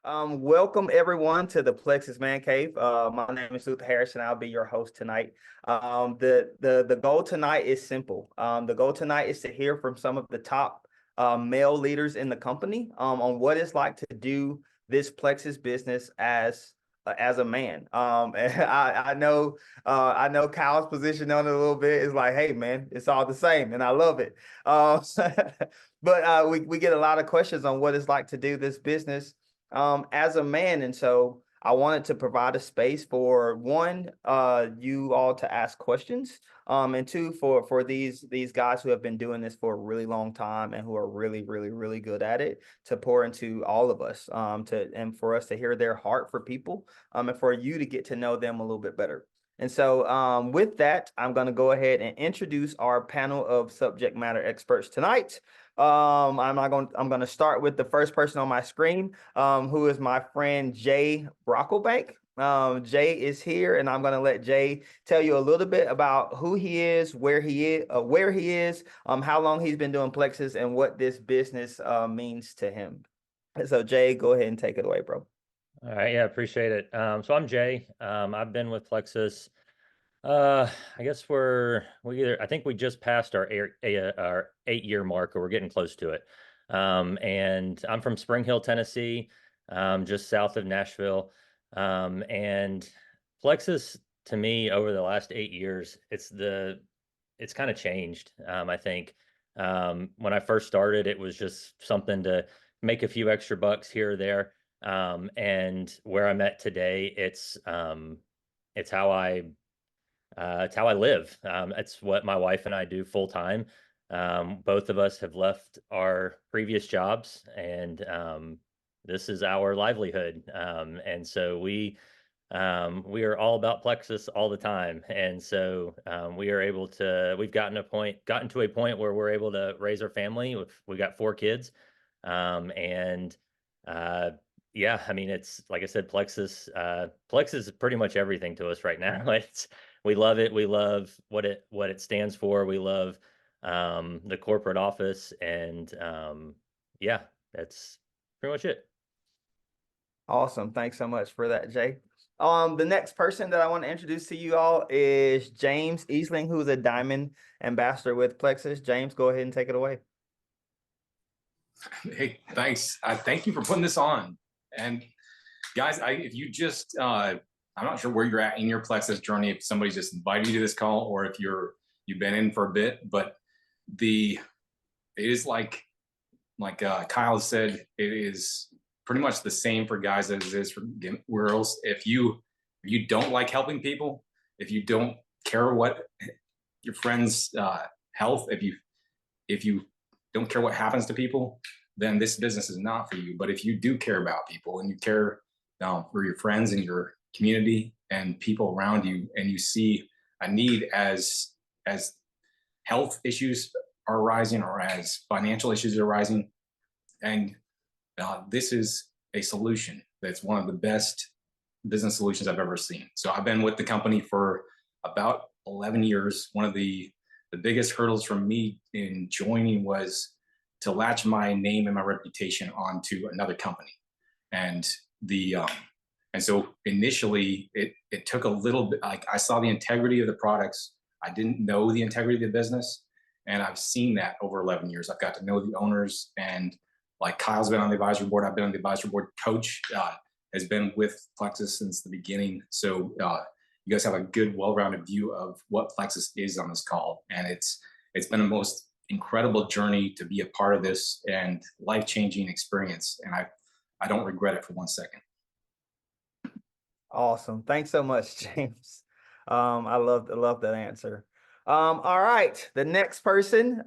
Welcome everyone to the Plexus Man Cave. My name is Luther Harris, and I'll be your host tonight. The goal tonight is simple. The goal tonight is to hear from some of the top male leaders in the company on what it's like to do this Plexus business as a man. And I know Kyle's position on it a little bit is like, hey man, it's all the same, and I love it. But we get a lot of questions on what it's like to do this business as a man. And so I wanted to provide a space for one, you all to ask questions, and two, for these guys who have been doing this for a really long time and who are really, really, really good at it to pour into all of us, and for us to hear their heart for people, and for you to get to know them a little bit better. And so with that, I'm going to go ahead and introduce our panel of subject matter experts tonight. I'm going to start with the first person on my screen, who is my friend Jay Brocklebank. Jay is here, and I'm going to let Jay tell you a little bit about who he is, where he is, how long he's been doing Plexus, and what this business means to him. So Jay, go ahead and take it away, bro. All right, yeah, appreciate it. So I'm Jay. I've been with Plexus. I guess I think we just passed our 8-year mark, or we're getting close to it. And I'm from Spring Hill, Tennessee, just south of Nashville. And Plexus, to me, over the last 8 years, it's kind of changed. I think when I first started, it was just something to make a few extra bucks here or there. And where I'm at today, it's how I live. It's what my wife and I do full time. Both of us have left our previous jobs, and this is our livelihood. And so we are all about Plexus all the time. And so we've gotten to a point where we're able to raise our family. We got 4 kids, and yeah, I mean, it's like I said, Plexus is pretty much everything to us right now. We love it. We love what it stands for. We love the corporate office, and yeah, that's pretty much it. Awesome. Thanks so much for that, Jay. The next person that I want to introduce to you all is James Easling, who's a Diamond Ambassador with Plexus. James, go ahead and take it away. Hey, thanks. Thank you for putting this on. And guys, if you just, I'm not sure where you're at in your Plexus journey, if somebody just invited you to this call, or if you've been in for a bit, but it is like Kyle said, it is pretty much the same for guys as it is for girls. If you don't like helping people, if you don't care what your friends' health, if you don't care what happens to people, then this business is not for you. But if you do care about people, and you care for your friends and your community and people around you, and you see a need as health issues are rising, or as financial issues are rising, and this is a solution that's one of the best business solutions I've ever seen. So I've been with the company for about 11 years. One of the biggest hurdles for me in joining was to latch my name and my reputation onto another company. And so initially it took a little bit, like, I saw the integrity of the products. I didn't know the integrity of the business. And I've seen that over 11 years. I've got to know the owners, and like Kyle's been on the advisory board. I've been on the advisory board. Coach has been with Plexus since the beginning. So you guys have a good, well-rounded view of what Plexus is on this call. And it's been the most incredible journey to be a part of this, and life-changing experience. And I don't regret it for 1 second. Awesome. Thanks so much, James. I love that answer. All right. The next person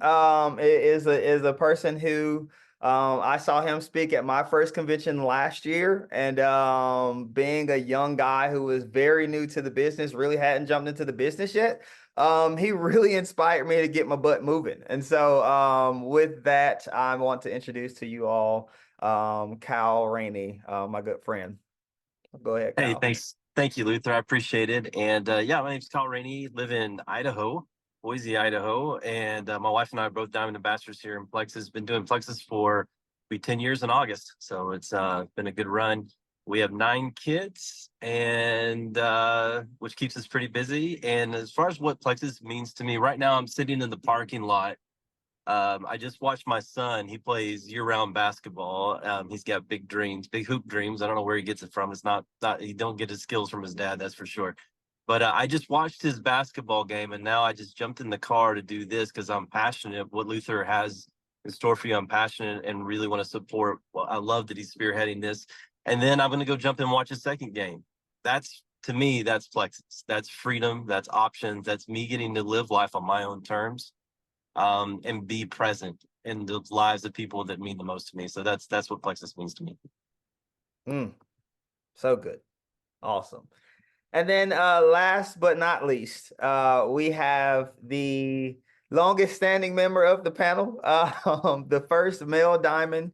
is a person who I saw him speak at my first convention last year, and being a young guy who was very new to the business, really hadn't jumped into the business yet. He really inspired me to get my butt moving. And so with that, I want to introduce to you all Kyle Rainey, my good friend. Go ahead, Kyle. Hey, thanks. Thank you, Luther. I appreciate it. And yeah, my name's Kyle Rainey, live in Idaho, Boise, Idaho. And my wife and I are both Diamond Ambassadors here in Plexus. Been doing Plexus for be 10 years in August. So it's been a good run. We have 9 kids, and which keeps us pretty busy. And as far as what Plexus means to me, right now I'm sitting in the parking lot. I just watched my son. He plays year-round basketball. He's got big dreams, big hoop dreams. I don't know where he gets it from. It's not he don't get his skills from his dad, that's for sure. But I just watched his basketball game, and now I just jumped in the car to do this because I'm passionate. What Luther has in store for you, I'm passionate and really want to support. Well, I love that he's spearheading this. And then I'm going to go jump in and watch a second game. That's, to me, that's Plexus. That's freedom. That's options. That's me getting to live life on my own terms, and be present in the lives of people that mean the most to me. So that's what Plexus means to me. So good. Awesome. And then last but not least, we have the longest standing member of the panel, the first male diamond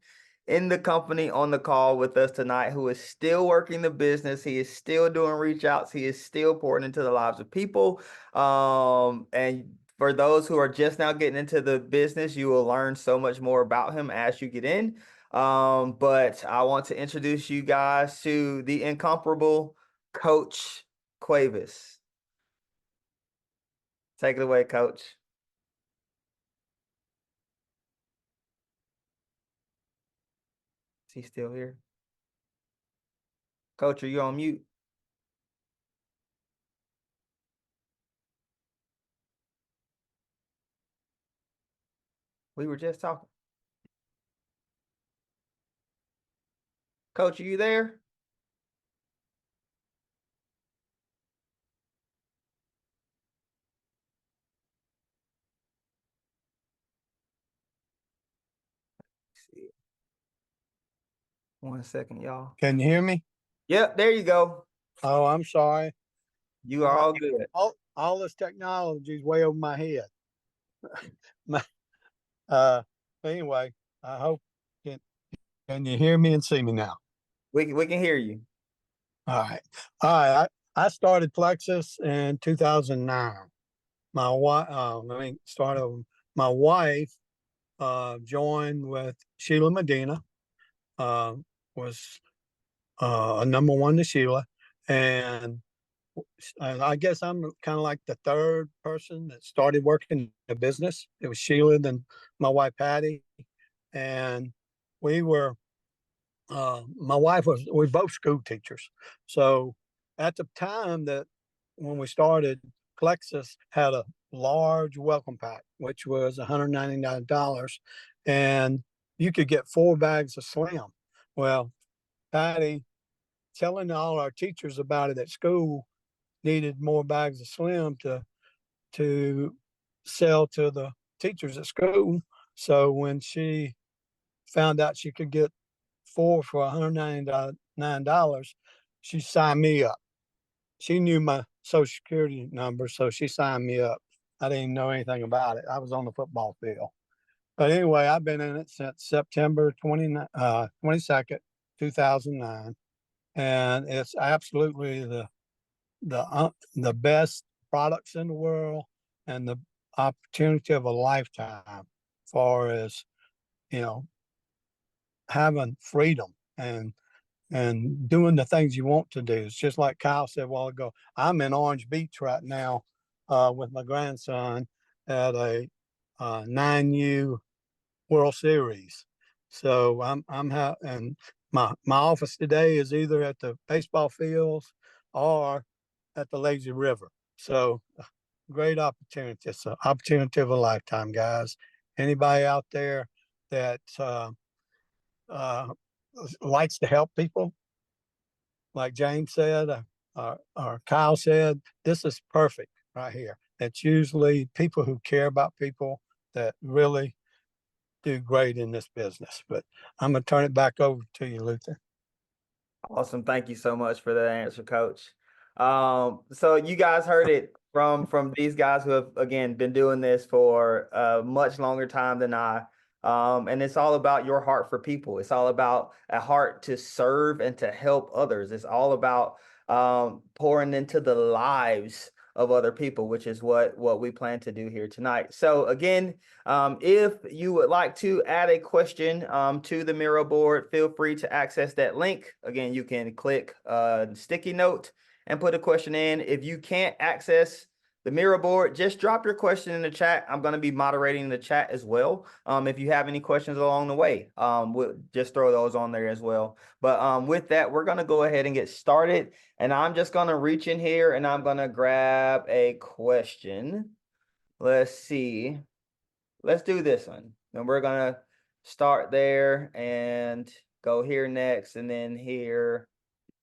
in the company on the call with us tonight, who is still working the business. He is still doing reach outs. He is still pouring into the lives of people. And for those who are just now getting into the business, you will learn so much more about him as you get in. But I want to introduce you guys to the incomparable Coach Cuevas. Take it away, Coach. Is he still here? Coach, are you on mute? We were just talking. Coach, are you there? Let's see. 1 second, y'all. Can you hear me? Yep, there you go. Oh, I'm sorry. You are all good. All this technology is way over my head. Anyway, I hope can you hear me and see me now? We can hear you. All right. All right. I started Plexus in 2009. My wife, my wife joined with Sheila Medina, was a number one to Sheila. And I guess I'm kind of like the third person that started working the business. It was Sheila, then my wife Patty, and we were. My wife was. We're both school teachers, so at the time that when we started, Plexus had a large welcome pack, which was $199, and you could get 4 bags of Slim. Well, Patty telling all our teachers about it at school needed more bags of Slim to sell to the teachers at school. So when she found out she could get 4 for $199, she signed me up. She knew my social security number, so she signed me up. I didn't even know anything about it. I was on the football field. But anyway, I've been in it since September 22nd, 2009. And it's absolutely the best products in the world and the opportunity of a lifetime, as far as having freedom and doing the things you want to do. It's just like Kyle said a while ago. I'm in Orange Beach right now with my grandson at a 9U World Series. So and my office today is either at the baseball fields or at the lazy river. So great opportunity. It's an opportunity of a lifetime, guys. Anybody out there that likes to help people, like James said, or Kyle said, this is perfect right here. It's usually people who care about people that really do great in this business. But I'm going to turn it back over to you, Luther. Awesome. Thank you so much for that answer, Coach. So you guys heard it from these guys who have, again, been doing this for a much longer time than I. And it's all about your heart for people. It's all about a heart to serve and to help others. It's all about pouring into the lives of other people, which is what we plan to do here tonight. So again, if you would like to add a question to the Miro board, feel free to access that link. Again, you can click sticky note and put a question in. If you can't access the Miro board, just drop your question in the chat. I'm going to be moderating the chat as well. If you have any questions along the way, we'll just throw those on there as well. But with that, we're going to go ahead and get started. And I'm just going to reach in here and I'm going to grab a question. Let's see. Let's do this one. And we're going to start there and go here next and then here.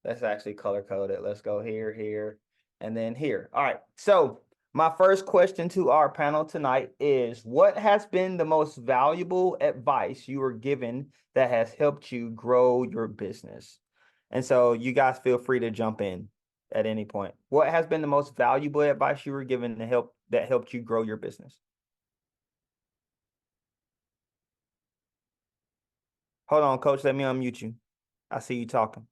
Let's actually color code it. Let's go here, here, and then here. All right. So my first question to our panel tonight is, what has been the most valuable advice you were given that has helped you grow your business? And so you guys feel free to jump in at any point. What has been the most valuable advice you were given that helped you grow your business? Hold on, coach. Let me unmute you. I see you talking.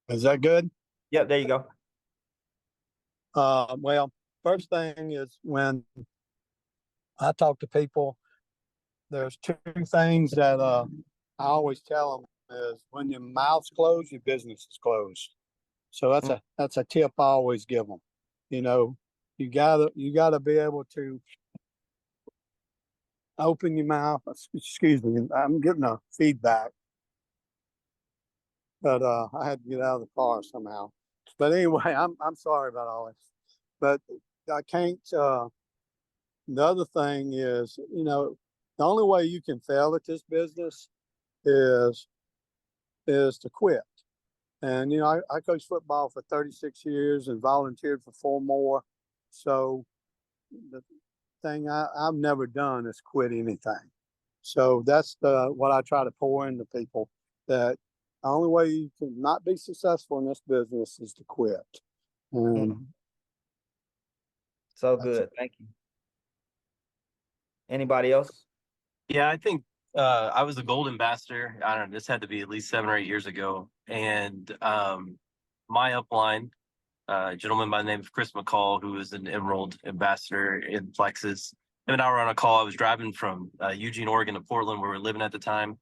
Is that good? Yep, there you go. Well, first thing is when I talk to people, there's two things that I always tell them is when your mouth's closed, your business is closed. So that's a tip I always give them. You know, you gotta be able to open your mouth. Excuse me, I'm getting a feedback, but I had to get out of the car somehow. But anyway, I'm sorry about all this, but I can't. The other thing is, you know, the only way you can fail at this business is to quit. And you know, I coached football for 36 years and volunteered for 4 more. So the thing I've never done is quit anything. So that's what I try to pour into people, that the only way you can not be successful in this business is to quit. And So good. Thank you. Anybody else? Yeah, I think I was a gold ambassador. I don't know, this had to be at least 7 or 8 years ago. And my upline, a gentleman by the name of Chris McCall, who is an Emerald ambassador in Plexus. Him and I were on a call. I was driving from Eugene, Oregon to Portland, where we were living at the time.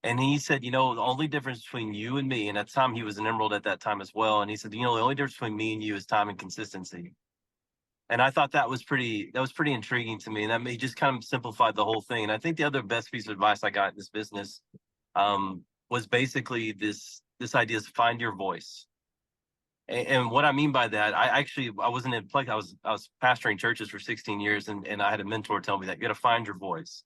And he said, you know, the only difference between you and me, and at the time he was an Emerald at that time as well. And he said, you know, the only difference between me and you is time and consistency. And I thought that was pretty intriguing to me. And that just kind of simplified the whole thing. And I think the other best piece of advice I got in this business was basically this idea is find your voice. And what I mean by that, I wasn't in Plex. I was pastoring churches for 16 years, and I had a mentor tell me that you got to find your voice,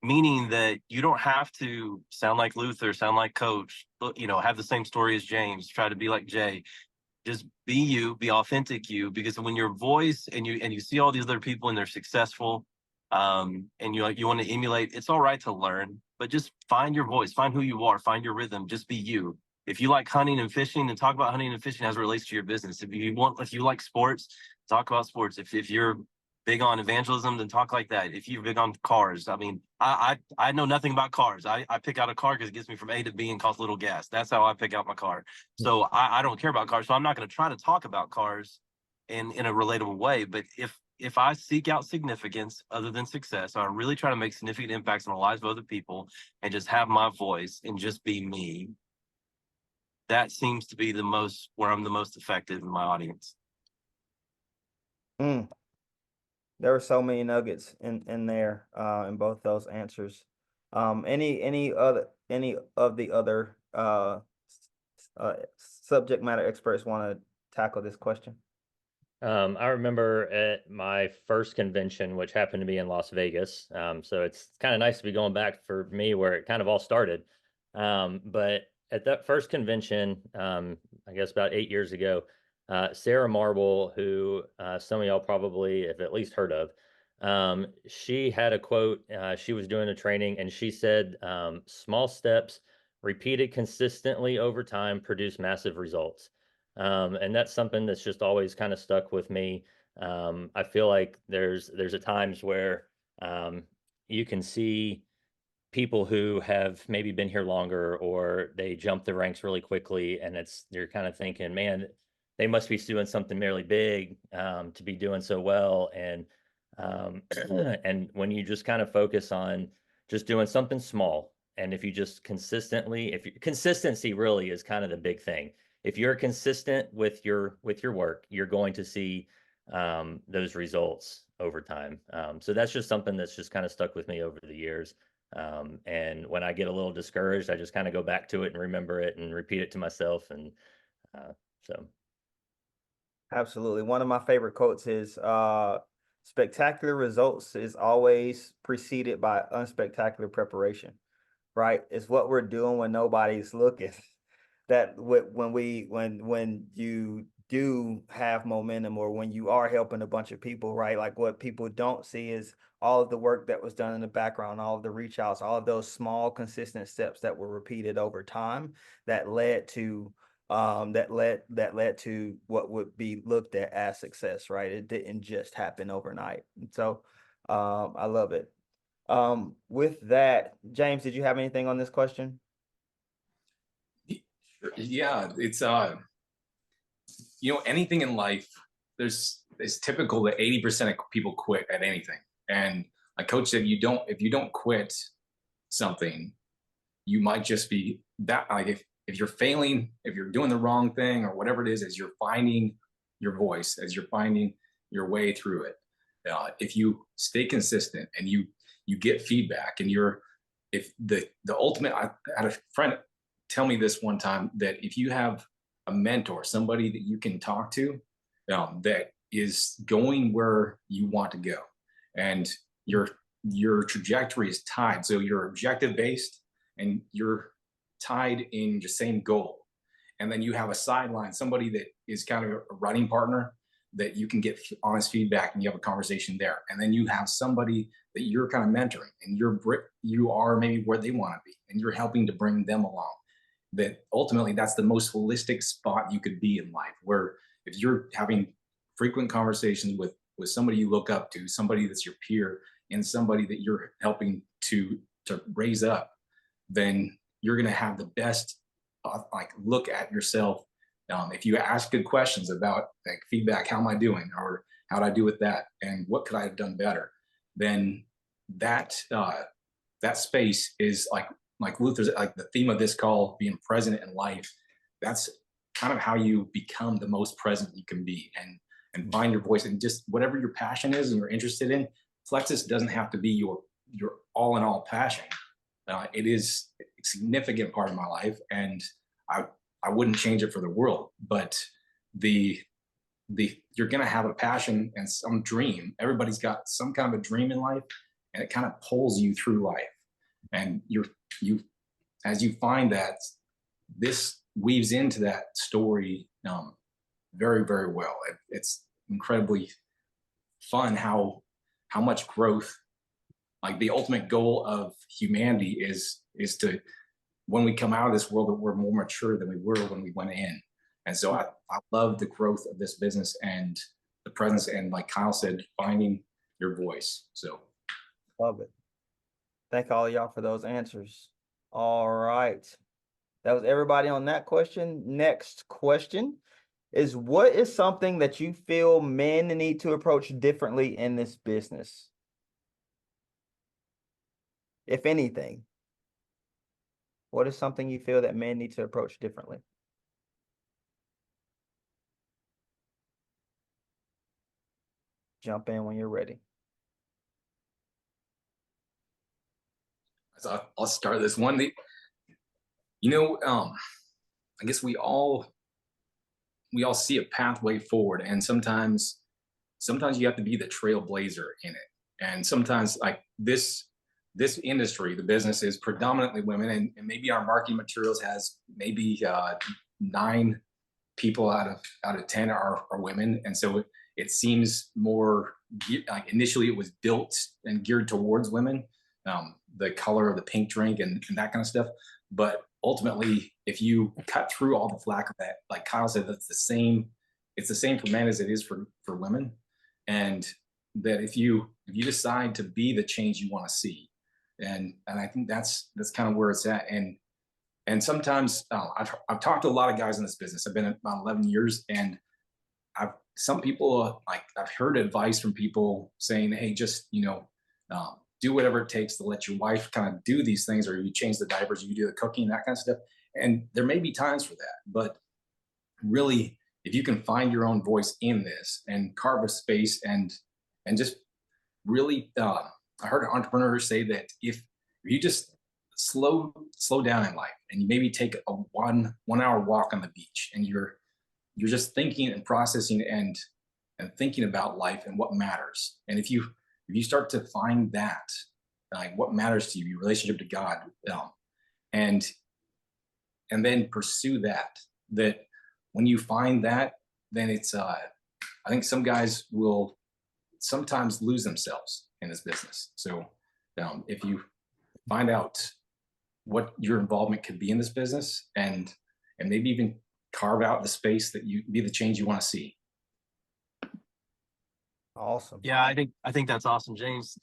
meaning that you don't have to sound like Luther, sound like Coach, you know, have the same story as James, try to be like Jay. Just be you, be authentic you, because when your voice and you see all these other people and they're successful, and you want to emulate, it's all right to learn, but just find your voice, find who you are, find your rhythm, just be you. If you like hunting and fishing, then talk about hunting and fishing as it relates to your business. If you like sports, talk about sports. If you're big on evangelism, then talk like that. If you're big on cars, I mean, I know nothing about cars. I pick out a car because it gets me from A to B and costs little gas. That's how I pick out my car. So I don't care about cars. So I'm not going to try to talk about cars in a relatable way. But if I seek out significance other than success, I really try to make significant impacts on the lives of other people and just have my voice and just be me. That seems to be where I'm the most effective in my audience. There were so many nuggets in there in both those answers. Any of the other subject matter experts want to tackle this question? I remember at my first convention, which happened to be in Las Vegas. So it's kind of nice to be going back for me where it kind of all started. But at that first convention, I guess about 8 years ago, Sarah Marble, who some of y'all probably have at least heard of, she had a quote. She was doing a training and she said, small steps repeated consistently over time produce massive results. And that's something that's just always kind of stuck with me. I feel like there's at times where you can see people who have maybe been here longer or they jump the ranks really quickly, and you're kind of thinking, man, they must be doing something really big to be doing so well. And and when you just kind of focus on just doing something small, and if you just consistently, if you, consistency really is kind of the big thing. If you're consistent with your work, you're going to see those results over time. So that's just something that's just kind of stuck with me over the years. And when I get a little discouraged, I just kind of go back to it and remember it and repeat it to myself. And uh, so, Absolutely. One of my favorite quotes is spectacular results is always preceded by unspectacular preparation, right? It's what we're doing when nobody's looking. That when you do have momentum, or when you are helping a bunch of people, right? Like, what people don't see is all of the work that was done in the background, all of the reach outs, all of those small consistent steps that were repeated over time that led to that led to what would be looked at as success, right? It didn't just happen overnight. And so I love it. With that, James, did you have anything on this question? Yeah, it's anything in life, it's typical that 80% of people quit at anything. And like coach said, if you don't quit something, you might just be that, like, if you're failing, if you're doing the wrong thing or whatever it is, as you're finding your voice, as you're finding your way through it, if you stay consistent and you get feedback, and if the ultimate, I had a friend tell me this one time, that if you have a mentor, somebody that you can talk to, that is going where you want to go, and your trajectory is tied, so you're objective based and you're tied in the same goal, and then you have a sideline, somebody that is kind of a running partner, that you can get honest feedback and you have a conversation there, and then you have somebody that you're kind of mentoring, and you are maybe where they want to be, and you're helping to bring them along. That ultimately, that's the most holistic spot you could be in life, where if you're having frequent conversations with somebody you look up to, somebody that's your peer, and somebody that you're helping to raise up, then you're going to have the best like look at yourself. If you ask good questions about like feedback, how am I doing, or how did I do with that, and what could I have done better, then that space is like Luther's, like the theme of this call, being present in life. That's kind of how you become the most present you can be, and find your voice, and just whatever your passion is and you're interested in. Plexus doesn't have to be your all in all passion. It is a significant part of my life, and I wouldn't change it for the world. But the you're gonna have a passion and some dream. Everybody's got some kind of a dream in life, and it kind of pulls you through life. And you as you find that, this weaves into that story very, very well. It's incredibly fun how much growth, like the ultimate goal of humanity is to, when we come out of this world, that we're more mature than we were when we went in. And so I love the growth of this business and the presence, and like Kyle said, finding your voice. So Love it. Thank all of y'all for those answers. All right. That was everybody on that question. Next question is, what is something that you feel men need to approach differently in this business? If anything, what is something you feel that men need to approach differently? Jump in when you're ready. So I'll start this one. I guess we all see a pathway forward, and sometimes you have to be the trailblazer in it. And sometimes, like this industry, the business is predominantly women, and maybe our marketing materials has maybe 9 people out of 10 are women, and so it seems more like initially it was built and geared towards women, the color of the pink drink and that kind of stuff. But ultimately, if you cut through all the flack of that, like Kyle said, that's the same. It's the same for men as it is for women, and that if you decide to be the change you want to see, And I think that's kind of where it's at. And sometimes I've talked to a lot of guys in this business. I've been at about 11 years, and some people, like, I've heard advice from people saying, hey, just, do whatever it takes to let your wife kind of do these things, or you change the diapers, you do the cooking, that kind of stuff. And there may be times for that, but really, if you can find your own voice in this and carve a space, and just really, I heard an entrepreneur say that if you just slow down in life, and you maybe take a 1 hour walk on the beach, and you're just thinking and processing and thinking about life and what matters. And if you start to find that, like, what matters to you, your relationship to God, and then pursue that when you find that, then it's I think some guys will sometimes lose themselves in this business. So if you find out what your involvement could be in this business, and maybe even carve out the space that you be the change you want to see. Awesome. Yeah, I think that's awesome, James.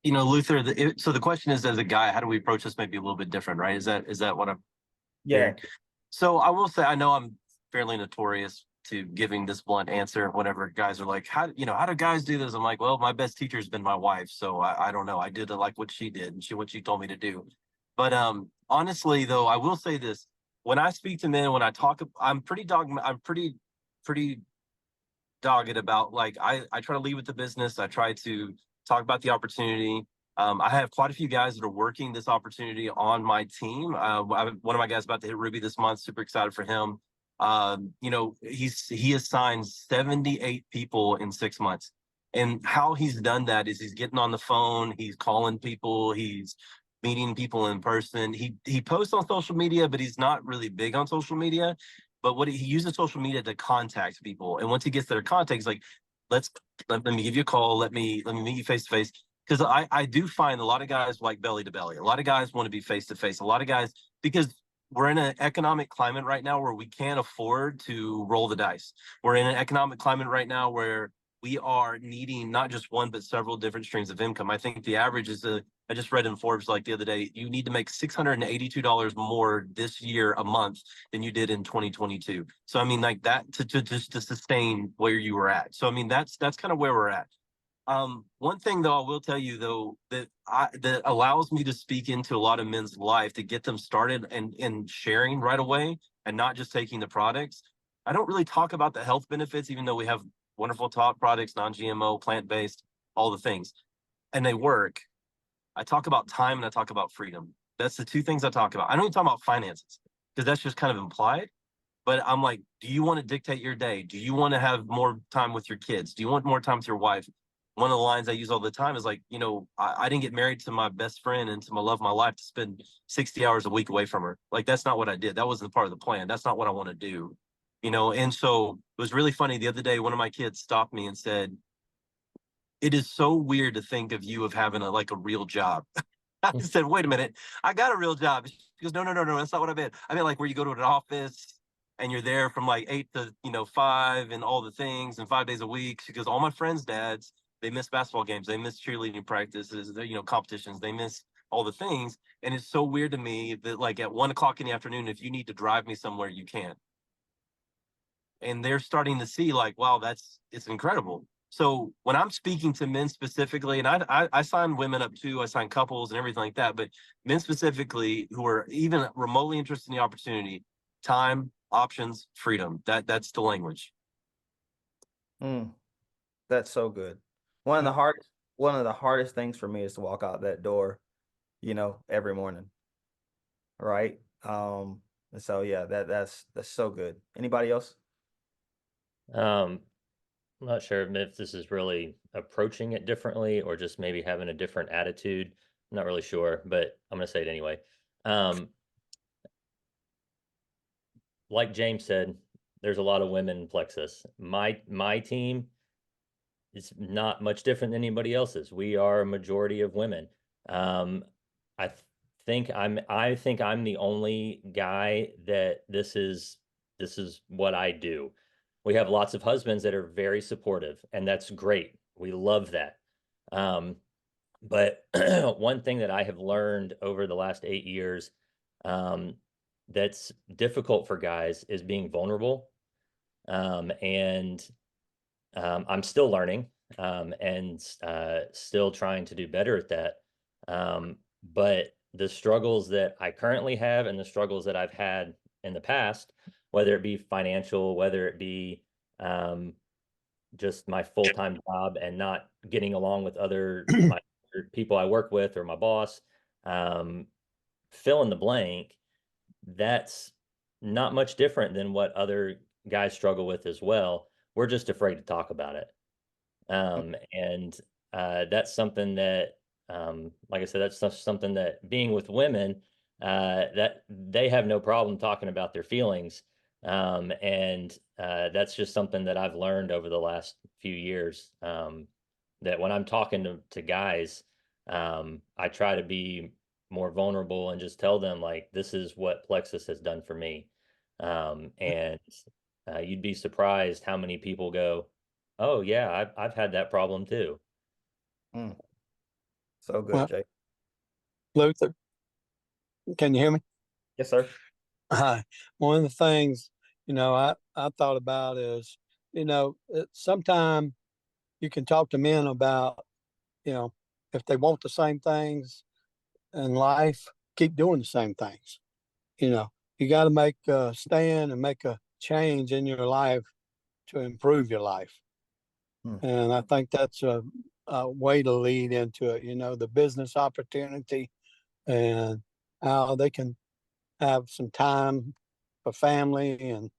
Luther. So the question is, as a guy, how do we approach this? Maybe a little bit different, right? Is that what I'm Yeah. hearing? So I will say, I know I'm fairly notorious to giving this blunt answer whenever guys are like, how do guys do this? I'm like, well, my best teacher's been my wife, so I don't know. I did like what she did, and what she told me to do. But honestly, though, I will say this: when I speak to men, when I talk, I'm pretty dogged about, like, I try to lead with the business. I try to talk about the opportunity. I have quite a few guys that are working this opportunity on my team. One of my guys about to hit Ruby this month. Super excited for him. He has signed 78 people in 6 months. And how he's done that is he's getting on the phone, he's calling people, he's meeting people in person. He posts on social media, but he's not really big on social media. But what he uses social media to contact people. And once he gets their contact, he's like, let me give you a call, let me meet you face to face. Because I do find a lot of guys like belly to belly. A lot of guys want to be face to face. A lot of guys, because we're in an economic climate right now where we can't afford to roll the dice. We're in an economic climate right now where we are needing not just one, but several different streams of income. I think the average is I just read in Forbes like the other day, you need to make $682 more this year a month than you did in 2022. So I mean, like, that to sustain where you were at. So I mean, that's kind of where we're at. One thing though, I will tell you though, that allows me to speak into a lot of men's life to get them started and sharing right away, and not just taking the products. I don't really talk about the health benefits, even though we have wonderful top products, non-GMO, plant-based, all the things, and they work. I talk about time and I talk about freedom. That's the two things I talk about. I don't even talk about finances, because that's just kind of implied. But I'm like, do you want to dictate your day? Do you want to have more time with your kids? Do you want more time with your wife? One of the lines I use all the time is like, I didn't get married to my best friend and to my love of my life to spend 60 hours a week away from her. Like, that's not what I did. That wasn't part of the plan. That's not what I want to do. And so it was really funny. The other day, one of my kids stopped me and said, it is so weird to think of you of having a real job. I said, wait a minute, I got a real job. She goes, no, that's not what I meant. I meant like where you go to an office and you're there from like 8 to 5 and all the things, and 5 days a week. She goes, all my friends' dads, they miss basketball games, they miss cheerleading practices, competitions, they miss all the things. And it's so weird to me that, like, at 1 o'clock in the afternoon, if you need to drive me somewhere, you can't. And they're starting to see, like, wow, it's incredible. So when I'm speaking to men specifically, and I sign women up too, I sign couples and everything like that, but men specifically who are even remotely interested in the opportunity, time, options, freedom, that's the language. That's so good. One of the hardest things for me is to walk out that door, every morning. Right. And so yeah, that's so good. Anybody else? I'm not sure if this is really approaching it differently or just maybe having a different attitude. I'm not really sure, but I'm going to say it anyway. Like James said, there's a lot of women in Plexus. My team is not much different than anybody else's. We are a majority of women. I think I'm the only guy that this is what I do. We have lots of husbands that are very supportive, and that's great. We love that. But one thing that I have learned over the last 8 years, um, that's difficult for guys is being vulnerable. And I'm still learning, and still trying to do better at that. But the struggles that I currently have and the struggles that I've had in the past, whether it be financial, whether it be um, just my full-time job and not getting along with my people I work with or my boss, um, fill in the blank, that's not much different than what other guys struggle with as well. We're just afraid to talk about it. And that's something that, like I said, something that being with women, that they have no problem talking about their feelings. And that's just something that I've learned over the last few years. That when I'm talking to guys, I try to be more vulnerable and just tell them like, this is what Plexus has done for me. And you'd be surprised how many people go, oh yeah, I've had that problem too. Mm, so good, Well, Jay. Luther, can you hear me? Yes, sir. Hi. One of the things, I thought about is, sometime you can talk to men about, you know, if they want the same things in life, keep doing the same things. You know, you got to make a stand and make a change in your life to improve your life. Hmm. And I think that's a way to lead into it, the business opportunity and how they can have some time for family and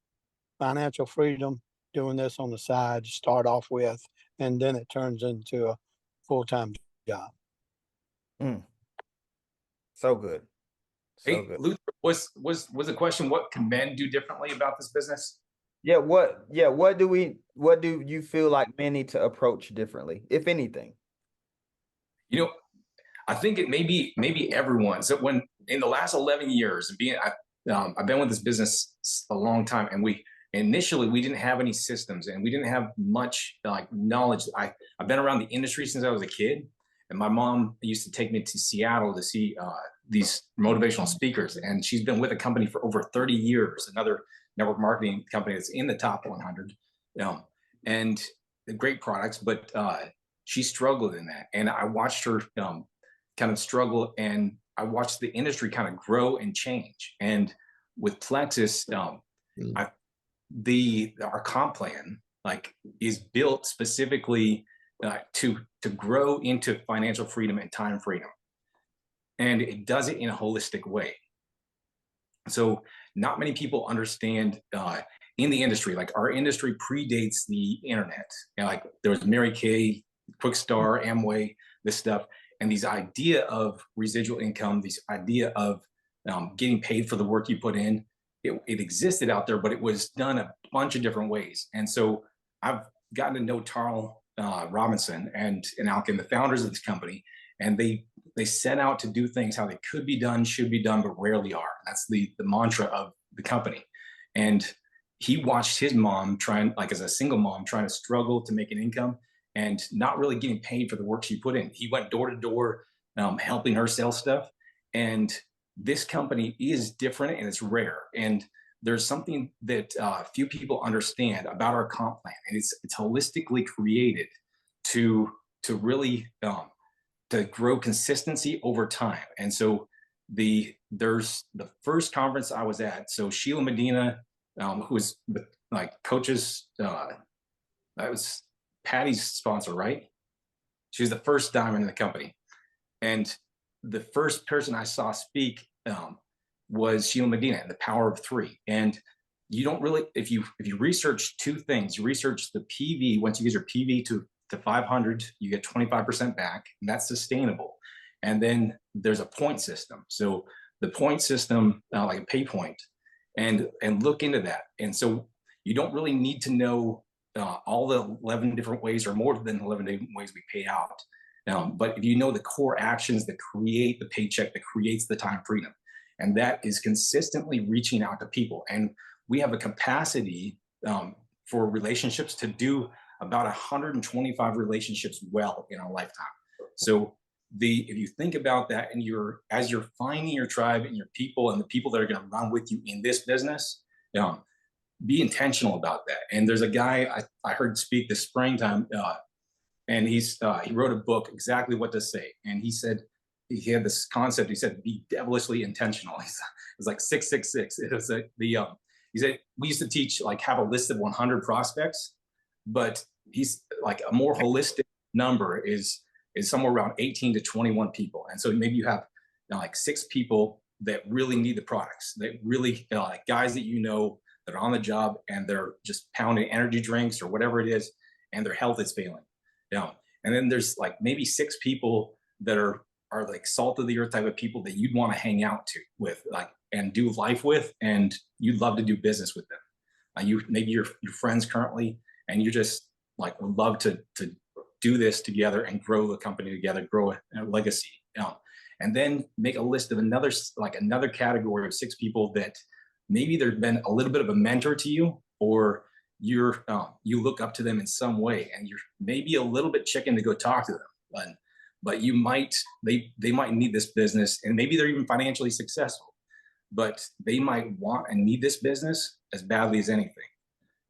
financial freedom doing this on the side to start off with, and then it turns into a full-time job. Mm, so good. So Hey, good. Luther, was the question, what can men do differently about this business? What do you feel like men need to approach differently, if anything? You know, I think it maybe everyone. So when in the last 11 years of I've been with this business a long time, and initially we didn't have any systems and we didn't have much like knowledge. I've been around the industry since I was a kid, and my mom used to take me to Seattle to see these motivational speakers, and she's been with the company for over 30 years. Another network marketing company that's in the top 100, and great products, but she struggled in that, and I watched her kind of struggle, and I watched the industry kind of grow and change. And with Plexus, our comp plan like is built specifically to grow into financial freedom and time freedom, and it does it in a holistic way. So not many people understand in the industry. Like our industry predates the internet. Like there was Mary Kay, Quickstar, Amway, this stuff, and these idea of residual income, this idea of getting paid for the work you put in. It existed out there, but it was done a bunch of different ways. And so I've gotten to know Tarl Robinson and Alkin, the founders of this company, and they set out to do things how they could be done, should be done, but rarely are. That's the mantra of the company. And he watched his mom trying, like as a single mom, trying to struggle to make an income and not really getting paid for the work she put in. He went door to door, helping her sell stuff. And this company is different and it's rare. And there's something that few people understand about our comp plan, and it's holistically created to really to grow consistency over time. And so there's the first conference I was at. So Sheila Medina, who was like coaches, that was Patty's sponsor, right? She was the first diamond in the company, and the first person I saw speak was Sheila Medina and the Power of Three. And you don't really, if you research two things, you research the PV. Once you get your PV to 500, you get 25% back, and that's sustainable. And then there's a point system. So the point system, like a pay point, and look into that. And so you don't really need to know all the 11 different ways, or more than 11 different ways we pay out. But if you know the core actions that create the paycheck, that creates the time freedom, and that is consistently reaching out to people. And we have a capacity for relationships to do about 125 relationships well in our lifetime. So if you think about that, and as you're finding your tribe and your people and the people that are going to run with you in this business, be intentional about that. And there's a guy I heard speak this springtime, and he wrote a book exactly what to say. And he said he had this concept. He said, "Be devilishly intentional." It was like 666. It was he said we used to teach like have a list of 100 prospects, but he's like a more holistic number is somewhere around 18 to 21 people. And so maybe you have like 6 people that really need the products, that really like guys that that are on the job and they're just pounding energy drinks or whatever it is, and their health is failing. And then there's like maybe 6 people that are like salt of the earth type of people that you'd want to hang out with, like, and do life with, and you'd love to do business with them. Maybe you're friends currently, and you just like would love to do this together and grow the company together, grow a legacy. And then make a list of another category of 6 people that maybe they've been a little bit of a mentor to you, or you look up to them in some way, and you're maybe a little bit chicken to go talk to them, but they might need this business, and maybe they're even financially successful, but they might want and need this business as badly as anything.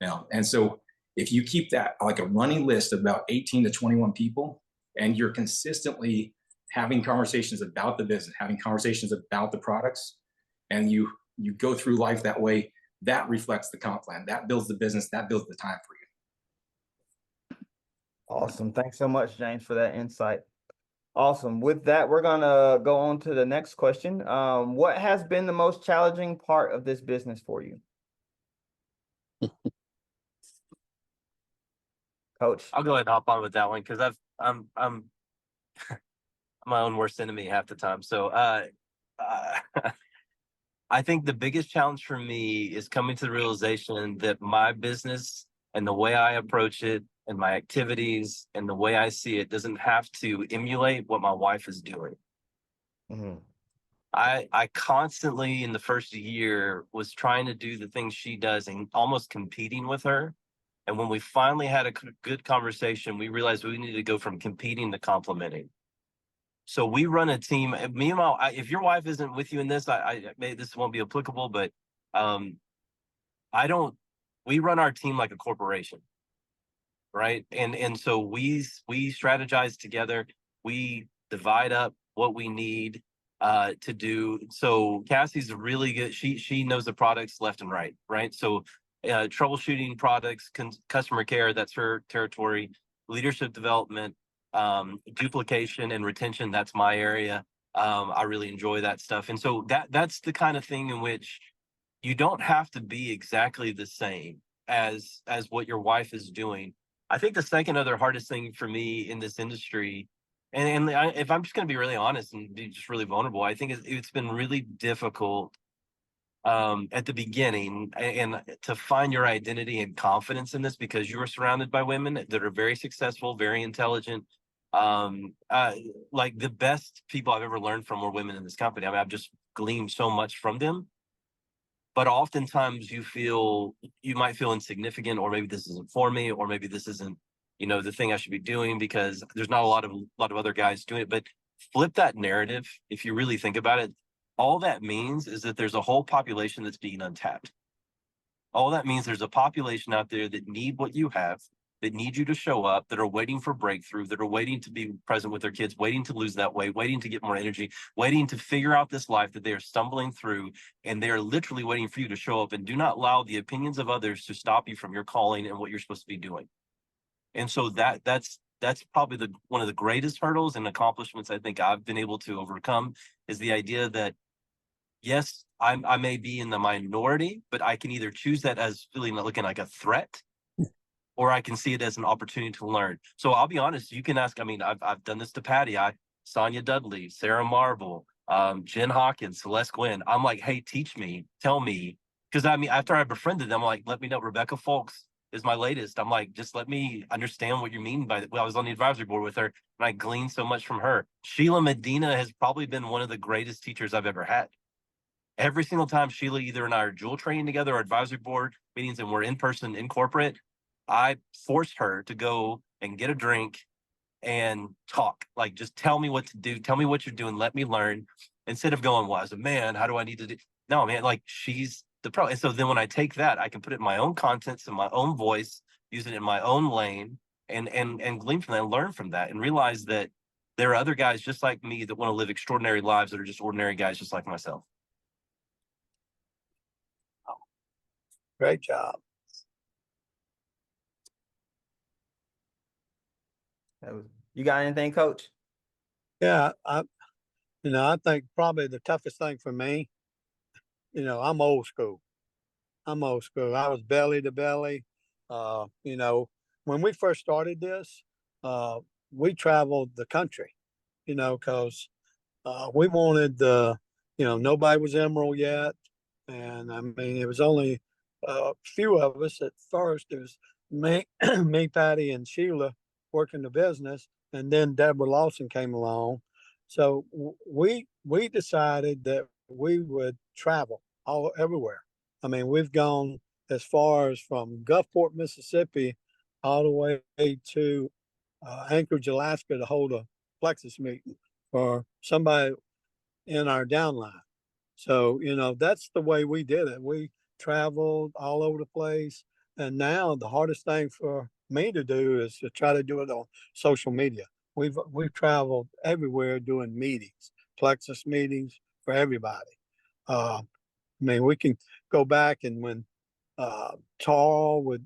And so if you keep that like a running list of about 18 to 21 people, and you're consistently having conversations about the business, having conversations about the products, and you go through life that way, that reflects the comp plan, that builds the business, that builds the time for you. Awesome. Thanks so much, James, for that insight. Awesome. With that, we're gonna go on to the next question. What has been the most challenging part of this business for you? Coach. I'll go ahead and hop on with that one because I'm my own worst enemy half the time. So I think the biggest challenge for me is coming to the realization that my business and the way I approach it and my activities and the way I see it doesn't have to emulate what my wife is doing. Mm-hmm. I constantly in the first year was trying to do the things she does and almost competing with her. And when we finally had a good conversation, we realized we needed to go from competing to complementing. So we run a team. Me and if your wife isn't with you in this, this won't be applicable, but we run our team like a corporation, right? And so we strategize together. We divide up what we need to do. So Cassie's really good. She knows the products left and right, right? So troubleshooting products, customer care, that's her territory. Leadership development, duplication and retention, that's my area. I really enjoy that stuff. And so that's the kind of thing in which you don't have to be exactly the same as what your wife is doing. I think the second other hardest thing for me in this industry, and if I'm just going to be really honest and be just really vulnerable, I think it's been really difficult at the beginning and to find your identity and confidence in this, because you are surrounded by women that are very successful, very intelligent. Like the best people I've ever learned from were women in this company. I mean, I've just gleaned so much from them. But oftentimes you might feel insignificant, or maybe this isn't for me, or maybe this isn't, the thing I should be doing because there's not a lot of other guys doing it. But flip that narrative. If you really think about it, all that means is that there's a whole population that's being untapped. All that means there's a population out there that need what you have, that need you to show up, that are waiting for breakthrough, that are waiting to be present with their kids, waiting to lose that weight, waiting to get more energy, waiting to figure out this life that they are stumbling through. And they're literally waiting for you to show up. And do not allow the opinions of others to stop you from your calling and what you're supposed to be doing. And so that's probably one of the greatest hurdles and accomplishments I think I've been able to overcome, is the idea that, yes, I may be in the minority, but I can either choose that as looking like a threat, or I can see it as an opportunity to learn. So I'll be honest, you can ask, I've done this to Patty, Sonia Dudley, Sarah Marble, Jen Hawkins, Celeste Gwynn. I'm like, hey, teach me, tell me. Because after I befriended them, I'm like, let me know. Rebecca Folks is my latest. I'm like, just let me understand what you mean by that. Well, I was on the advisory board with her, and I gleaned so much from her. Sheila Medina has probably been one of the greatest teachers I've ever had. Every single time Sheila either and I are dual training together or advisory board meetings and we're in person in corporate, I forced her to go and get a drink and talk. Like, just tell me what to do. Tell me what you're doing. Let me learn. Instead of going, well, as a man, how do I need to do? No, man, like, she's the pro. And so then when I take that, I can put it in my own contents, in my own voice, use it in my own lane, and glean from that, and learn from that, and realize that there are other guys just like me that want to live extraordinary lives that are just ordinary guys just like myself. Great job. You got anything, Coach? Yeah, I think probably the toughest thing for me, I'm old school. I'm old school. I was belly to belly. When we first started this, uh, we traveled the country, because we wanted nobody was Emerald yet. And I mean, it was only a few of us at first. It was me, me, Patty, and Sheila working the business. And then Deborah Lawson came along. So we decided that we would travel everywhere. I mean, we've gone as far as from Gulfport, Mississippi, all the way to Anchorage, Alaska to hold a Plexus meeting for somebody in our downline. So, that's the way we did it. We traveled all over the place. And now the hardest thing for me to do is to try to do it on social media. We've traveled everywhere doing meetings, Plexus meetings for everybody. I mean, we can go back, and when Tarl would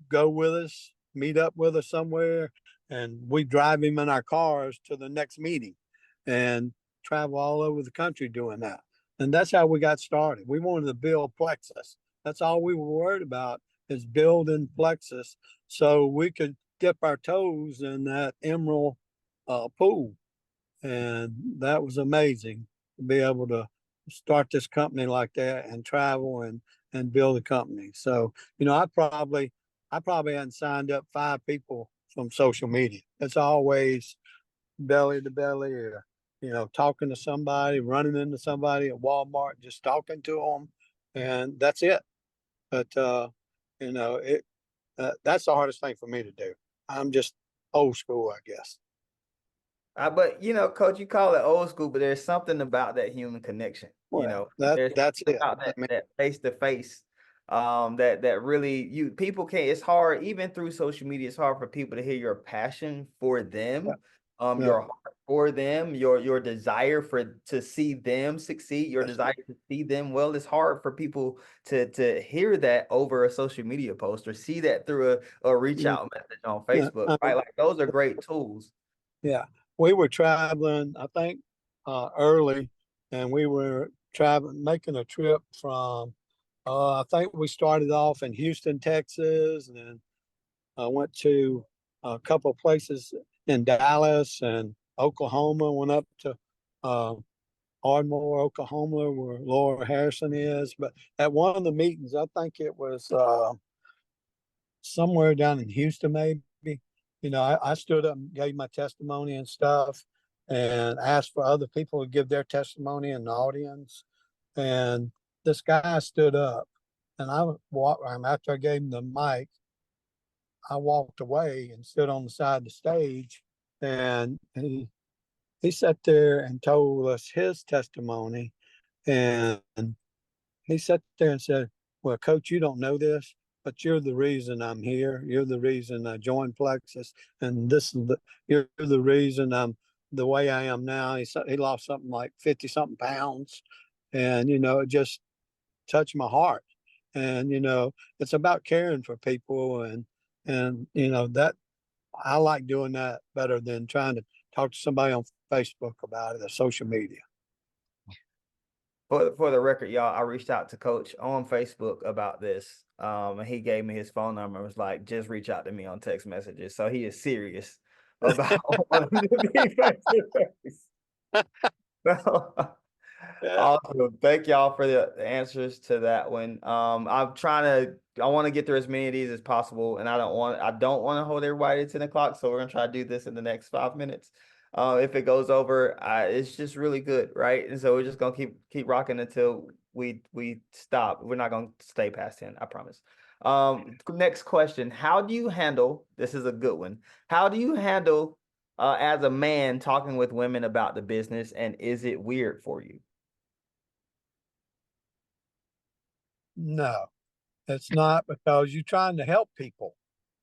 go with us, meet up with us somewhere, and we drive him in our cars to the next meeting and travel all over the country doing that. And that's how we got started. We wanted to build Plexus. That's all we were worried about, is building Plexus so we could dip our toes in that emerald pool. And that was amazing to be able to start this company like that and travel and build a company. So, I probably hadn't signed up 5 people from social media. It's always belly to belly, or talking to somebody, running into somebody at Walmart, just talking to them, and that's it. But it that's the hardest thing for me to do. I'm just old school, I guess. But Coach, you call it old school, but there's something about that human connection. Well, There's that's something it. about I mean, that face to face. That really people can't. It's hard even through social media. It's hard for people to hear your passion for them, yeah, your heart for them, your desire to see them succeed, your desire to see them well. It's hard for people to hear that over a social media post or see that through a reach yeah, out message on yeah. Facebook, right? Like those are great tools. Yeah, we were traveling, I think, early, and we were traveling, making a trip from. I think we started off in Houston, Texas, and then I went to a couple of places in Dallas and Oklahoma. Went up to uh, Ardmore, Oklahoma, where Laura Harrison is. But at one of the meetings, I think it was somewhere down in Houston, maybe. I stood up and gave my testimony and stuff, and asked for other people to give their testimony in the audience. And this guy stood up, and after I gave him the mic, I walked away and stood on the side of the stage, and he sat there and told us his testimony, and he sat there and said, "Well, Coach, you don't know this, but you're the reason I'm here. You're the reason I joined Plexus, and you're the reason I'm the way I am now." He lost something like 50 something pounds, and it just touched my heart. And it's about caring for people, and that I like doing that better than trying to talk to somebody on Facebook about it or social media. For the record, y'all, I reached out to Coach on Facebook about this. And he gave me his phone number and was like, just reach out to me on text messages. So he is serious about wanting to be face to face. So, awesome. Thank y'all for the answers to that one. I want to get through as many of these as possible, and I don't want to hold everybody at 10 o'clock. So we're gonna try to do this in the next 5 minutes. If it goes over, it's just really good, right? And so we're just gonna keep rocking until we stop. We're not gonna stay past 10, I promise. Next question. How do you handle, this is a good one. How do you handle as a man talking with women about the business, and is it weird for you? No, it's not, because you're trying to help people.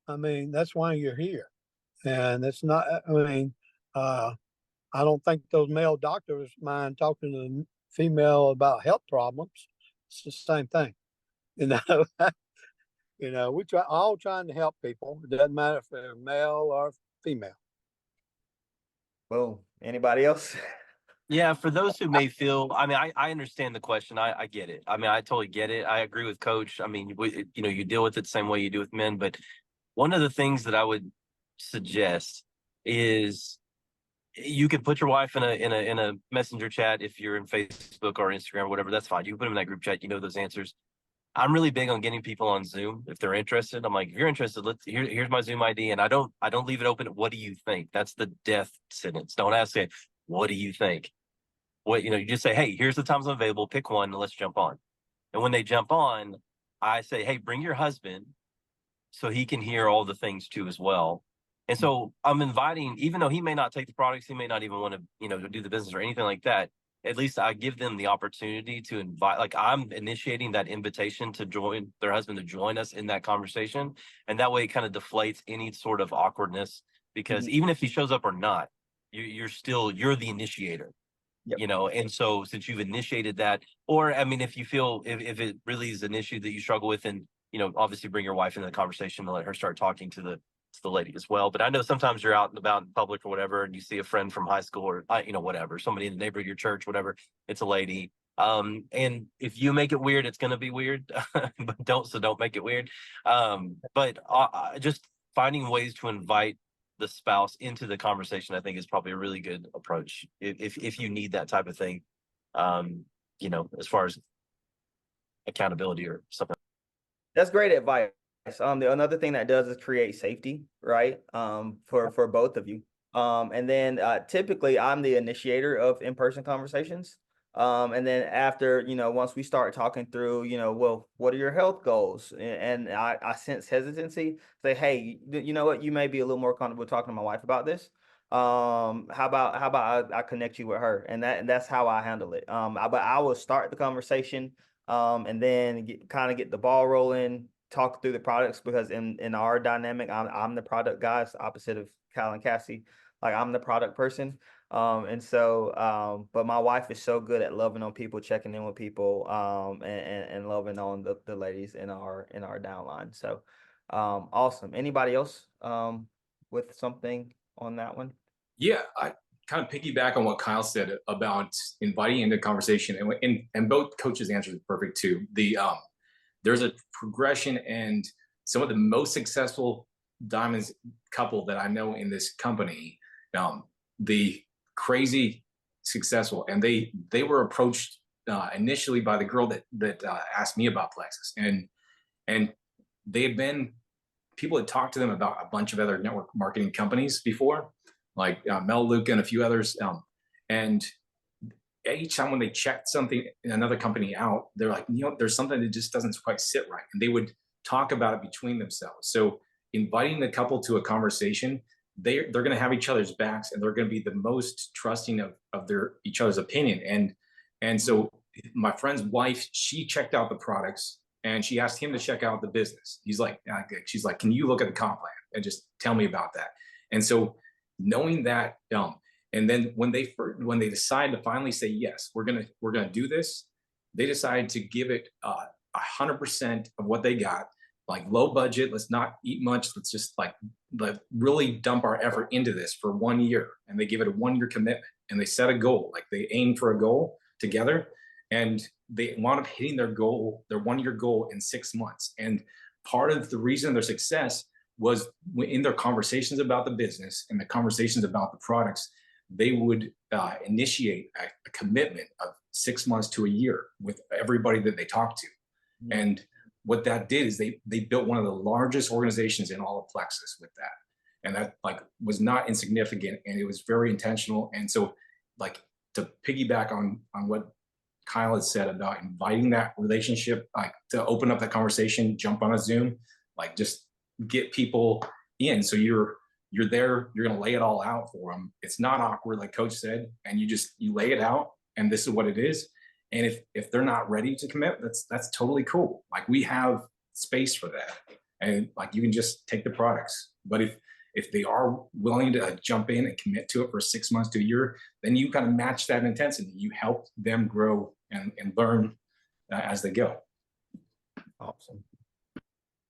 I mean, that's why you're here. And it's not, I mean, uh, I don't think those male doctors mind talking to the female about health problems. It's the same thing, you know. We try all trying to help people. It doesn't matter if they're male or female. Boom. Anybody else? Yeah, for those who may feel, I mean, I understand the question. I get it. I mean, I totally get it. I agree with Coach. I mean, you deal with it the same way you do with men. But one of the things that I would suggest is you could put your wife in a messenger chat if you're in Facebook or Instagram or whatever. That's fine. You can put them in that group chat. You know those answers. I'm really big on getting people on Zoom if they're interested. I'm like, if you're interested, here's my Zoom ID, and I don't leave it open. What do you think? That's the death sentence. Don't ask it. What do you think? You just say, hey, here's the times I'm available. Pick one and let's jump on. And when they jump on, I say, hey, bring your husband so he can hear all the things too as well. And so I'm inviting, even though he may not take the products, he may not even want to, do the business or anything like that. At least I give them the opportunity to invite, like I'm initiating that invitation to join their husband to join us in that conversation. And that way it kind of deflates any sort of awkwardness, because even if he shows up or not, you're the initiator. Yep. And so since you've initiated that, or I mean, if you feel if it really is an issue that you struggle with, and obviously bring your wife into the conversation and let her start talking to the lady as well. But I know sometimes you're out and about in public or whatever, and you see a friend from high school or whatever, somebody in the neighborhood, your church, whatever, it's a lady. And if you make it weird, it's going to be weird, but don't make it weird. But just finding ways to invite the spouse into the conversation, I think, is probably a really good approach if you need that type of thing, as far as accountability or something. That's great advice. Another thing that does is create safety, right? For both of you. And then typically I'm the initiator of in-person conversations. And then after, once we start talking through, well, what are your health goals? And I sense hesitancy, say, hey, you know what, you may be a little more comfortable talking to my wife about this. How about I connect you with her? And that's how I handle it. But I will start the conversation, and then kind of get the ball rolling, talk through the products, because in our dynamic, I'm the product guy. It's the opposite of Cal and Cassie. Like, I'm the product person. But my wife is so good at loving on people, checking in with people, and loving on the ladies in our downline. So, awesome. Anybody else, with something on that one? Yeah, I kind of piggyback on what Kyle said about inviting into conversation, and both coaches' answers are perfect too. There's a progression, and some of the most successful diamonds couple that I know in this company, the crazy successful, and they were approached initially by the girl that asked me about Plexus, and they had been people had talked to them about a bunch of other network marketing companies before, like Mel Luca and a few others, and each time when they checked something in another company out, they're like, there's something that just doesn't quite sit right. And they would talk about it between themselves. So inviting the couple to a conversation, they're going to have each other's backs, and they're going to be the most trusting of each other's opinion. And so my friend's wife, she checked out the products and she asked him to check out the business. She's like, can you look at the comp plan and just tell me about that? And so knowing that, and then when they decide to finally say, yes, we're gonna do this, they decide to give it 100% of what they got, like low budget. Let's not eat much. Let's just really dump our effort into this for 1 year. And they give it a 1-year commitment, and they set a goal. Like, they aim for a goal together, and they wound up hitting their 1-year goal in 6 months. And part of the reason of their success was in their conversations about the business and the conversations about the products, they would initiate a commitment of 6 months to a year with everybody that they talked to. Mm-hmm. And what that did is they built one of the largest organizations in all of Plexus with that. And that was not insignificant, and it was very intentional. And so, to piggyback on what Kyle had said about inviting that relationship, to open up that conversation, jump on a Zoom, just get people in. So you're there, you're going to lay it all out for them. It's not awkward, like Coach said, and you lay it out, and this is what it is. And if they're not ready to commit, that's totally cool. Like, we have space for that, and like, you can just take the products. But if they are willing to jump in and commit to it for 6 months to a year, then you kind of match that intensity. You help them grow and learn as they go. Awesome.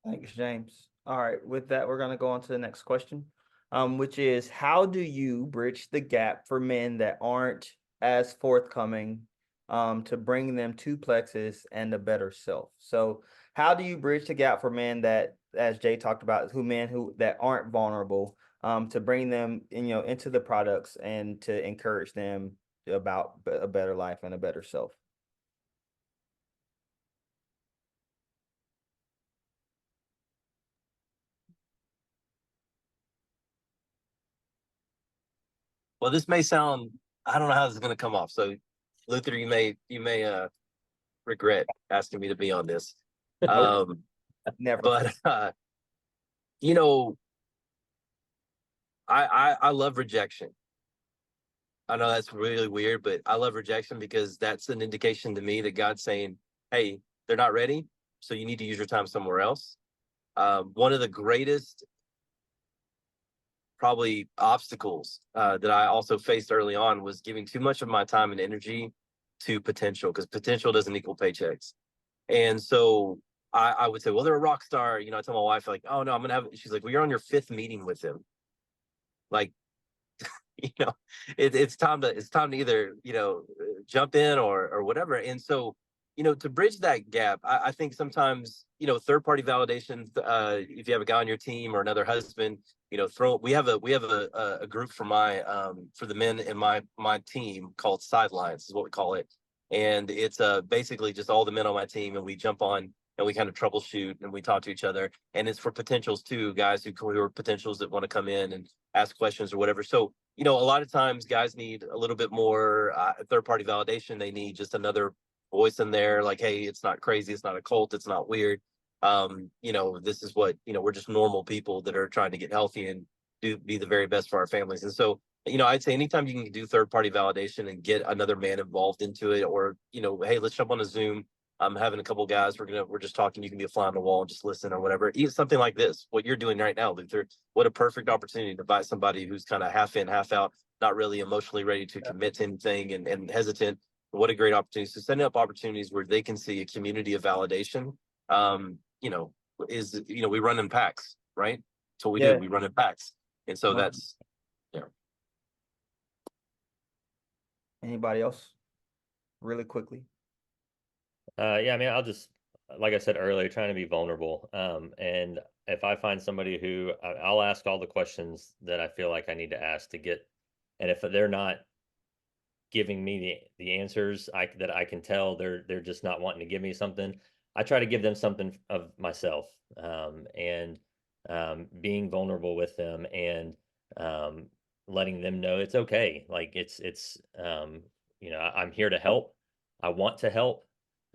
Thanks, James. All right, with that, we're going to go on to the next question, which is, how do you bridge the gap for men that aren't as forthcoming to bring them to Plexus and a better self? So how do you bridge the gap for men that, as Jay talked about, who that aren't vulnerable, to bring them into the products and to encourage them about a better life and a better self? Well, this may sound, I don't know how this is going to come off. So, Luther, you may regret asking me to be on this. Never. But you know, I love rejection. I know that's really weird, but I love rejection because that's an indication to me that God's saying, hey, they're not ready, so you need to use your time somewhere else. One of the greatest probably obstacles that I also faced early on was giving too much of my time and energy to potential, because potential doesn't equal paychecks. And so I would say, well, they're a rock star. I tell my wife, like, oh no, I'm gonna have, she's like, well, you're on your 5th meeting with them. Like, it's time to either, jump in or whatever. And so, to bridge that gap, I think sometimes, third party validation, if you have a guy on your team or another husband, we have a group for for the men in my team called Sidelines is what we call it. And it's basically just all the men on my team, and we jump on and we kind of troubleshoot and we talk to each other. And it's for potentials too, guys who are potentials that want to come in and ask questions or whatever. So, a lot of times guys need a little bit more third party validation. They need just another voice in there, like, hey, it's not crazy, it's not a cult, it's not weird. This is what, we're just normal people that are trying to get healthy and be the very best for our families. And so, I'd say anytime you can do third party validation and get another man involved into it, or, hey, let's jump on a Zoom. I'm having a couple guys, we're just talking, you can be a fly on the wall and just listen or whatever. Even something like this, what you're doing right now, Luther, what a perfect opportunity to invite somebody who's kind of half in, half out, not really emotionally ready to commit to anything and hesitant. What a great opportunity. So setting up opportunities where they can see a community of validation, we run in packs, right? That's what we do. We run in packs. And so that's, Anybody else? Really quickly. Yeah, I mean, I'll just, like I said earlier, trying to be vulnerable. And if I find somebody who I'll ask all the questions that I feel like I need to ask to get, and if they're not giving me the answers that I can tell they're just not wanting to give me something, I try to give them something of myself, and being vulnerable with them, and letting them know it's okay. Like I'm here to help. I want to help.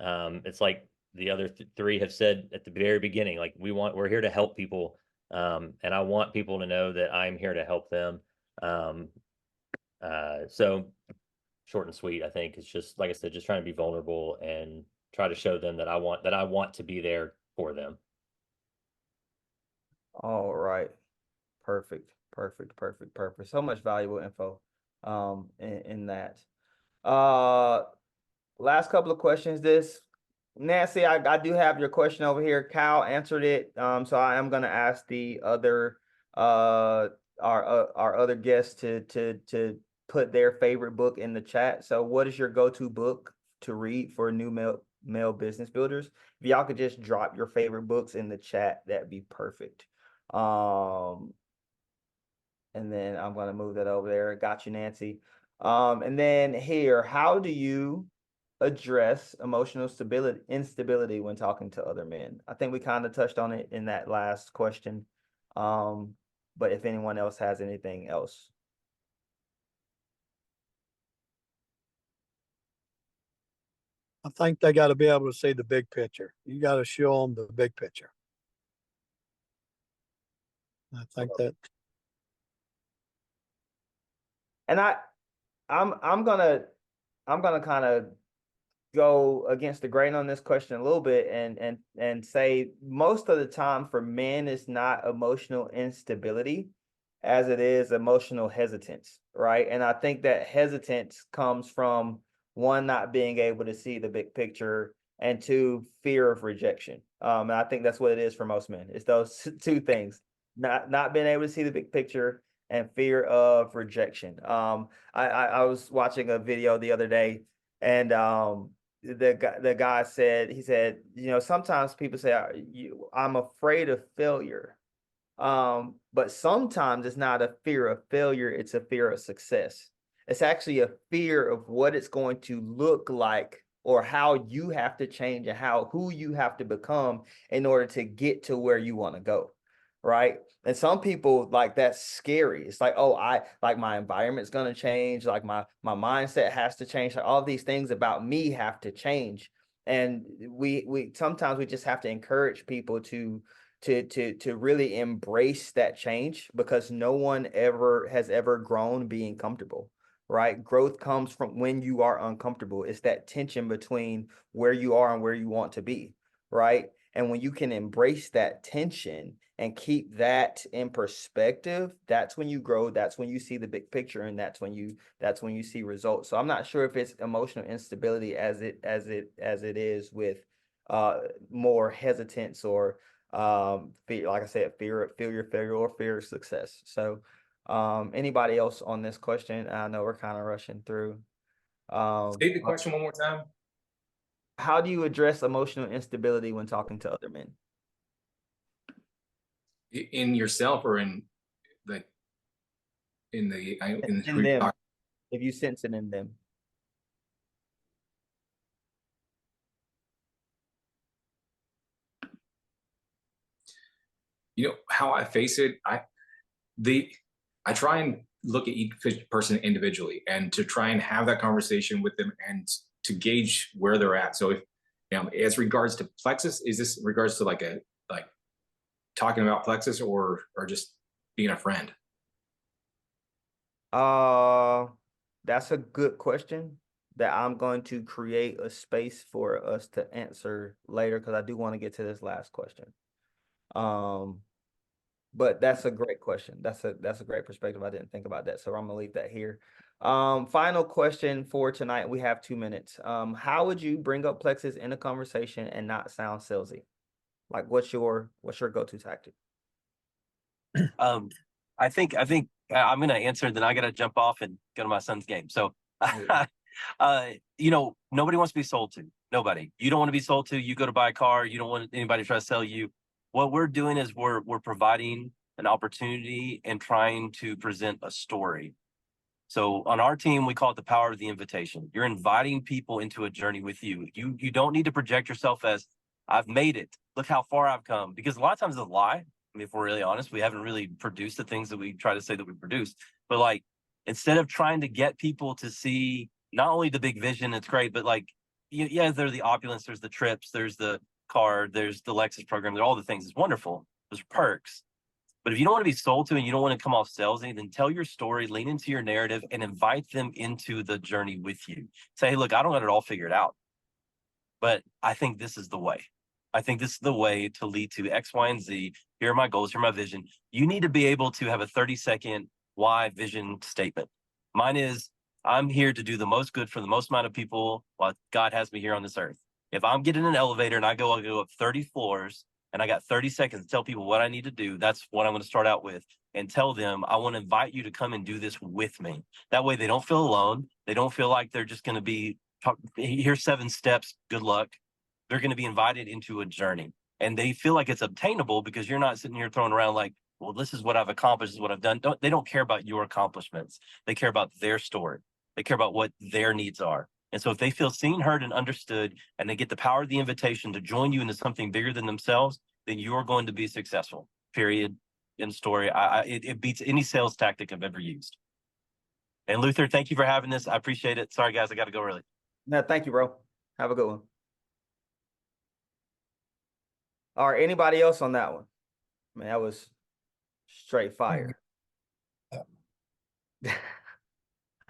It's like the other three have said at the very beginning, like we're here to help people. And I want people to know that I'm here to help them. So short and sweet, I think it's just, like I said, just trying to be vulnerable and try to show them that I want to be there for them. All right. Perfect. So much valuable info in that. Last couple of questions. Nancy, I do have your question over here. Kyle answered it. So I am gonna ask the other our other guests to put their favorite book in the chat. So what is your go-to book to read for new male business builders? If y'all could just drop your favorite books in the chat, that'd be perfect. And then I'm gonna move that over there. Got you, Nancy. And then here, how do you address emotional instability when talking to other men? I think we kind of touched on it in that last question. But if anyone else has anything else. I think they got to be able to see the big picture. You got to show them the big picture. I think that And I'm gonna kind of go against the grain on this question a little bit and say most of the time for men it's not emotional instability as it is emotional hesitance, right? And I think that hesitance comes from one, not being able to see the big picture, and two, fear of rejection. And I think that's what it is for most men. It's those two things: not being able to see the big picture and fear of rejection. I was watching a video the other day, and the guy said, he said, sometimes people say, I'm afraid of failure. But sometimes it's not a fear of failure, it's a fear of success. It's actually a fear of what it's going to look like, or how you have to change, and who you have to become in order to get to where you want to go. Right. And some people, like, that's scary. It's like, oh, my environment's going to change. Like my mindset has to change. Like all these things about me have to change. And we sometimes we just have to encourage people to really embrace that change, because no one has ever grown being comfortable, right? Growth comes from when you are uncomfortable. It's that tension between where you are and where you want to be, right? And when you can embrace that tension and keep that in perspective, that's when you grow, that's when you see the big picture, and that's when you see results. So I'm not sure if it's emotional instability as it is with more hesitance, or fear, like I said, fear of failure, or fear of success. So anybody else on this question? I know we're kind of rushing through. State the question one more time. How do you address emotional instability when talking to other men? In yourself, or in the In who you're them, talking. if you sense it in them. How I face it, I try and look at each person individually, and to try and have that conversation with them, and to gauge where they're at. So if as regards to Plexus, is this regards to like talking about Plexus, or just being a friend? That's a good question that I'm going to create a space for us to answer later, because I do want to get to this last question. But that's a great question. That's a great perspective. I didn't think about that. So I'm gonna leave that here. Final question for tonight. We have 2 minutes. How would you bring up Plexus in a conversation and not sound salesy? Like, what's your go-to tactic? I think I'm gonna answer, then I gotta jump off and go to my son's game. So nobody wants to be sold to. Nobody. You don't want to be sold to. You go to buy a car, you don't want anybody to try to sell you. What we're doing is we're providing an opportunity and trying to present a story. So on our team, we call it the power of the invitation. You're inviting people into a journey with you. You don't need to project yourself as, I've made it. Look how far I've come. Because a lot of times it's a lie. I mean, if we're really honest, we haven't really produced the things that we try to say that we produced. But like, instead of trying to get people to see not only the big vision, it's great, but like, yeah, there's the opulence, there's the trips, there's the car, there's the Lexus program, there are all the things. It's wonderful. Those are perks. But if you don't want to be sold to and you don't want to come off salesy, then tell your story, lean into your narrative, and invite them into the journey with you. Say, hey, look, I don't got it all figured out, but I think this is the way. I think this is the way to lead to X, Y, and Z. Here are my goals. Here are my vision. You need to be able to have a 30-second why vision statement. Mine is, I'm here to do the most good for the most amount of people while God has me here on this earth. If I'm getting an elevator and I go up 30 floors, and I got 30 seconds to tell people what I need to do, that's what I'm going to start out with, and tell them, I want to invite you to come and do this with me. That way they don't feel alone. They don't feel like they're just going to be, here's 7 steps, good luck. They're going to be invited into a journey, and they feel like it's obtainable because you're not sitting here throwing around like, well, this is what I've accomplished, this is what I've done. They don't care about your accomplishments. They care about their story. They care about what their needs are. And so if they feel seen, heard, and understood, and they get the power of the invitation to join you into something bigger than themselves, then you're going to be successful, period. End story. It beats any sales tactic I've ever used. And Luther, thank you for having this. I appreciate it. Sorry, guys, I got to go early. No, thank you, bro. Have a good one. All right, anybody else on that one? Man, that was straight fire.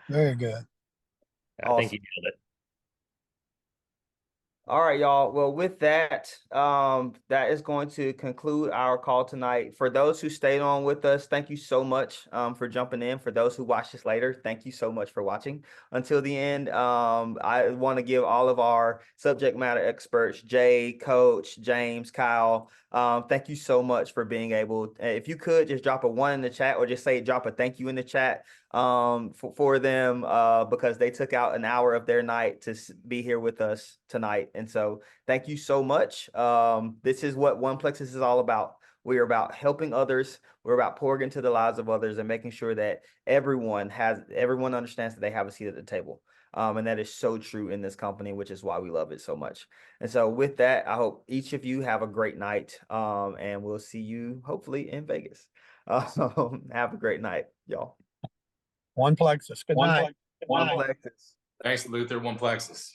Very good. I think Awesome. you nailed it. All right, y'all. Well, with that, that is going to conclude our call tonight. For those who stayed on with us, thank you so much for jumping in. For those who watch this later, thank you so much for watching until the end. I want to give all of our subject matter experts, Jay, Coach, James, Kyle, thank you so much for being able. If you could just drop a 1 in the chat, or just say drop a thank you in the chat for them because they took out an hour of their night to be here with us tonight. And so thank you so much. This is what One Plexus is all about. We are about helping others. We're about pouring into the lives of others and making sure that everyone understands that they have a seat at the table. And that is so true in this company, which is why we love it so much. And so with that, I hope each of you have a great night. And we'll see you hopefully in Vegas. Have a great night, y'all. One Plexus. Good night. One Plexus. Thanks, Luther. One Plexus.